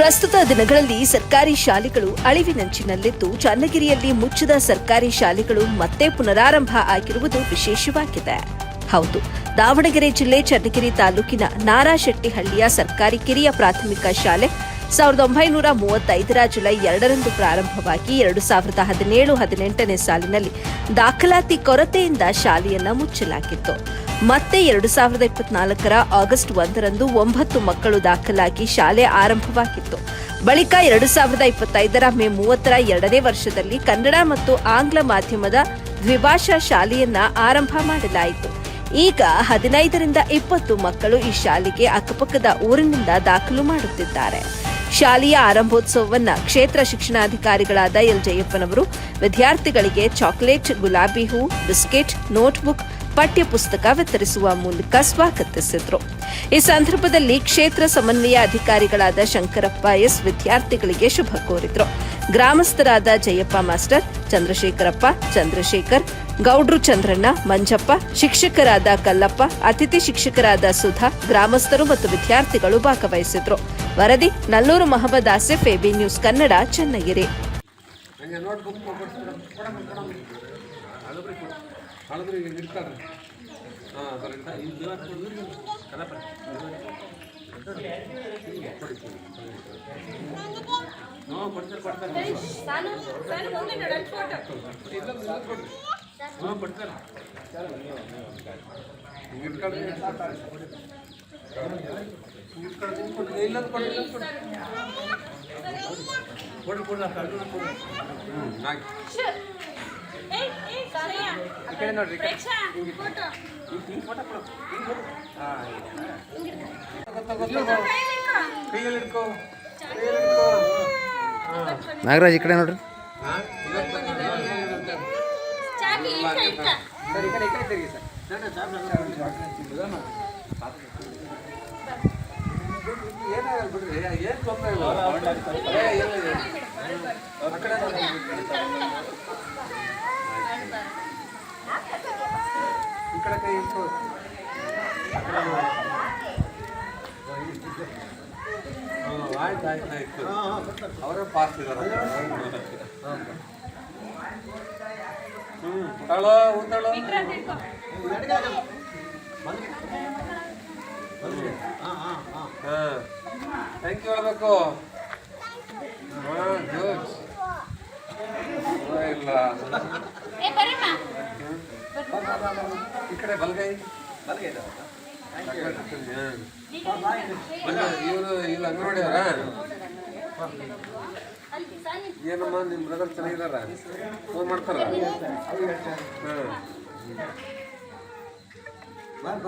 ಪ್ರಸ್ತುತ ದಿನಗಳಲ್ಲಿ ಸರ್ಕಾರಿ ಶಾಲೆಗಳು ಅಳಿವಿನಂಚಿನಲ್ಲಿದ್ದು ಚನ್ನಗಿರಿಯಲ್ಲಿ ಮುಚ್ಚಿದ ಸರ್ಕಾರಿ ಶಾಲೆಗಳು ಮತ್ತೆ ಪುನರಾರಂಭ ಆಗಿರುವುದು ವಿಶೇಷವಾಗಿದೆ. ಹೌದು, ದಾವಣಗೆರೆ ಜಿಲ್ಲೆ ಚನ್ನಗಿರಿ ತಾಲೂಕಿನ ನಾರಾಶೆಟ್ಟಿಹಳ್ಳಿಯ ಸರ್ಕಾರಿ ಕಿರಿಯ ಪ್ರಾಥಮಿಕ ಶಾಲೆ 1935ರ ಜುಲೈ 2ರಂದು ಪ್ರಾರಂಭವಾಗಿ 2017-18ನೇ ಸಾಲಿನಲ್ಲಿ ದಾಖಲಾತಿ ಕೊರತೆಯಿಂದ ಶಾಲೆಯನ್ನು ಮುಚ್ಚಲಾಗಿತ್ತು. ಮತ್ತೆ 2024ರ ಆಗಸ್ಟ್ 1ರಂದು 9 ಮಕ್ಕಳು ದಾಖಲಾಗಿ ಶಾಲೆ ಆರಂಭವಾಗಿತ್ತು. ಬಳಿಕ 2025ರ ಮೇ 30ರ 2ನೇ ವರ್ಷದಲ್ಲಿ ಕನ್ನಡ ಮತ್ತು ಆಂಗ್ಲ ಮಾಧ್ಯಮದ ದ್ವಿಭಾಷಾ ಶಾಲೆಯನ್ನ ಆರಂಭ ಮಾಡಲಾಯಿತು. ಈಗ 15ರಿಂದ 20 ಮಕ್ಕಳು ಈ ಶಾಲೆಗೆ ಅಕ್ಕಪಕ್ಕದ ಊರಿನಿಂದ ದಾಖಲು ಮಾಡುತ್ತಿದ್ದಾರೆ. ಶಾಲೆಯ ಆರಂಭೋತ್ಸವವನ್ನು ಕ್ಷೇತ್ರ ಶಿಕ್ಷಣಾಧಿಕಾರಿಗಳಾದ ಎಲ್ ಜಯಪ್ಪನವರು ವಿದ್ಯಾರ್ಥಿಗಳಿಗೆ ಚಾಕೊಲೇಟ್, ಗುಲಾಬಿ ಹೂ, ಬಿಸ್ಕೆಟ್, ನೋಟ್ಬುಕ್, ಪಠ್ಯ ಪುಸ್ತಕ ವಿತರಿಸುವ ಮೂಲಕ ಸ್ವಾಗತಿಸಿದರು. ಈ ಸಂದರ್ಭದಲ್ಲಿ ಕ್ಷೇತ್ರ ಸಮನ್ವಯ ಅಧಿಕಾರಿಗಳಾದ ಶಂಕರಪ್ಪ ಎಸ್ ವಿದ್ಯಾರ್ಥಿಗಳಿಗೆ ಶುಭ ಕೋರಿದರು. ಗ್ರಾಮಸ್ಥರಾದ ಜಯಪ್ಪ ಮಾಸ್ಟರ್, ಚಂದ್ರಶೇಖರಪ್ಪ, ಚಂದ್ರಶೇಖರ್, ಗೌಡ್ರು ಚಂದ್ರಣ್ಣ, ಮಂಜಪ್ಪ, ಶಿಕ್ಷಕರಾದ ಕಲ್ಲಪ್ಪ, ಅತಿಥಿ ಶಿಕ್ಷಕರಾದ ಸುಧಾ, ಗ್ರಾಮಸ್ಥರು ಮತ್ತು ವಿದ್ಯಾರ್ಥಿಗಳು ಭಾಗವಹಿಸಿದ್ರು. ವರದಿ ನಲ್ಲೂರು ಮಹಮ್ಮದ್ ಆಸಿಫ್, ಎಬಿ ನ್ಯೂಸ್ ಕನ್ನಡ, ಚನ್ನಗಿರಿ. ನಾಗರಾಜ್ ಈ ಕಡೆ ನೋಡ್ರಿ. ಆಯ್ತು ಅವರೇ ಪಾಸ್ ಇದಾರೆ. ಥ್ಯಾಂಕ್ ಯು ಹೇಳ್ಬೇಕು. ಇಲ್ಲ ಈ ಕಡೆ ಬಲ್ಗೈ ಇವರು ಇಲ್ಲಿ ಅಂಗನವಾಡಿ ಅವರ ಏನಮ್ಮ ನಿಮ್ಮ ಬ್ರದರ್ ಚೆನ್ನಾಗಿದಾರ? ಫೋನ್ ಮಾಡ್ತಾರ? ಹಾಂ